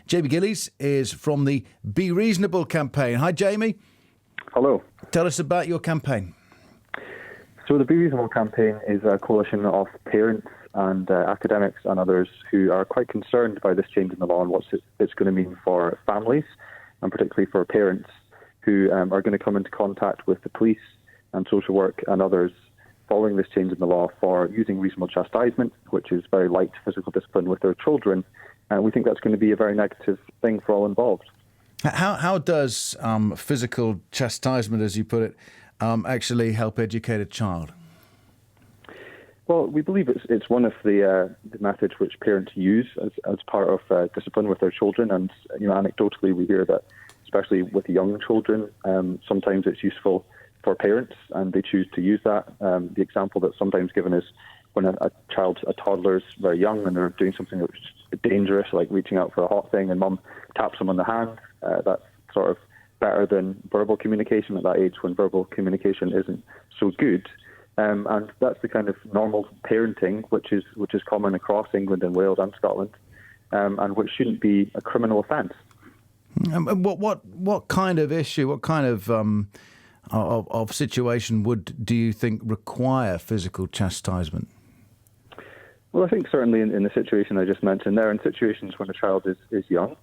Jamie Gillies is from the Be Reasonable campaign. Hi, Jamie. Hello. Tell us about your campaign. So the Be Reasonable campaign is a coalition of parents and academics and others who are quite concerned by this change in the law and what it's going to mean for families, and particularly for parents who are going to come into contact with the police and social work and others following this change in the law for using reasonable chastisement, which is very light physical discipline with their children. And we think that's going to be a very negative thing for all involved. How does physical chastisement, as you put it, actually help educate a child? Well, we believe it's one of the methods which parents use as part of discipline with their children. And anecdotally, we hear that, especially with young children, sometimes it's useful for parents, and they choose to use that. The example that's sometimes given is when a toddler is very young and they're doing something that's dangerous, like reaching out for a hot thing, and mum taps them on the hand. That's sort of better than verbal communication at that age, when verbal communication isn't so good. And that's the kind of normal parenting which is common across England and Wales and Scotland, and which shouldn't be a criminal offence. What kind of issue, what kind of situation do you think require physical chastisement? Well, I think certainly in the situation I just mentioned there, in situations when a child is young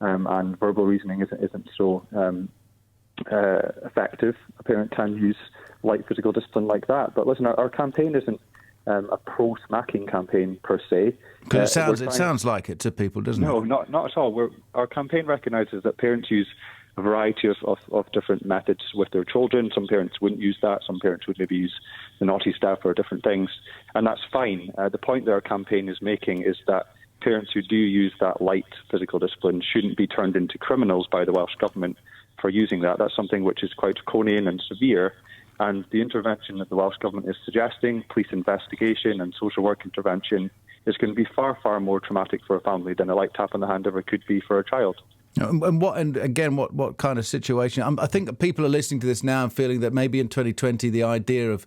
and verbal reasoning isn't so effective, a parent can use light physical discipline like that. But listen, our campaign isn't a pro-smacking campaign per se. Because it sounds like it to people, doesn't it? No, not at all. Our campaign recognises that parents use a variety of different methods with their children. Some parents wouldn't use that. Some parents would maybe use the naughty step or different things, and that's fine. The point that our campaign is making is that parents who do use that light physical discipline shouldn't be turned into criminals by the Welsh Government for using that. That's something which is quite draconian and severe, and the intervention that the Welsh Government is suggesting, police investigation and social work intervention, is going to be far, far more traumatic for a family than a light tap on the hand ever could be for a child. And again, what kind of situation? I think that people are listening to this now and feeling that maybe in 2020 the idea of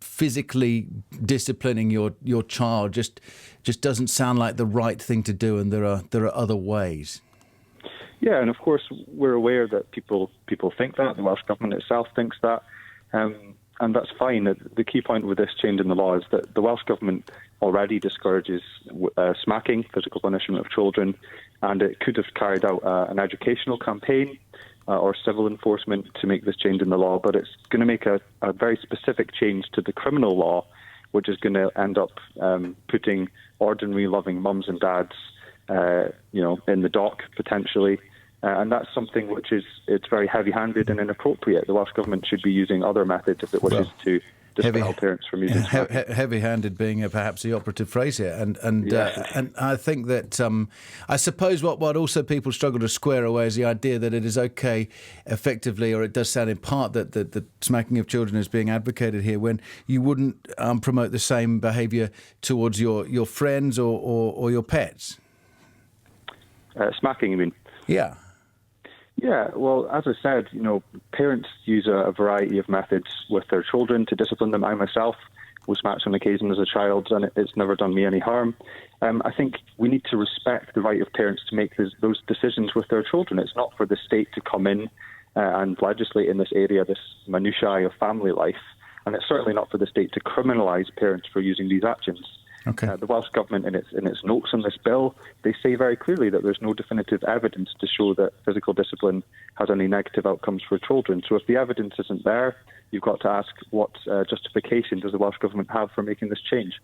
physically disciplining your child just doesn't sound like the right thing to do, and there are other ways. Yeah, and of course we're aware that people think that, the Welsh Government itself thinks that, and that's fine. The key point with this change in the law is that the Welsh Government already discourages smacking, physical punishment of children, and it could have carried out an educational campaign or civil enforcement to make this change in the law, but it's going to make a very specific change to the criminal law, which is going to end up putting ordinary loving mums and dads in the dock potentially, and that's something which it's very heavy-handed and inappropriate. The Welsh Government should be using other methods if it wishes to dispel parents from using heavy-handed being perhaps the operative phrase here, and I think that I suppose what also people struggle to square away is the idea that it is okay, effectively, or it does sound in part that the smacking of children is being advocated here, when you wouldn't promote the same behaviour towards your friends or your pets. Smacking, you mean? Yeah. Yeah, well, as I said, parents use a variety of methods with their children to discipline them. I myself was smacked on occasion as a child, and it's never done me any harm. I think we need to respect the right of parents to make those decisions with their children. It's not for the state to come in and legislate in this area, this minutiae of family life, and it's certainly not for the state to criminalise parents for using these actions. Okay. The Welsh Government, in its notes on this bill, they say very clearly that there's no definitive evidence to show that physical discipline has any negative outcomes for children. So if the evidence isn't there, you've got to ask what justification does the Welsh Government have for making this change?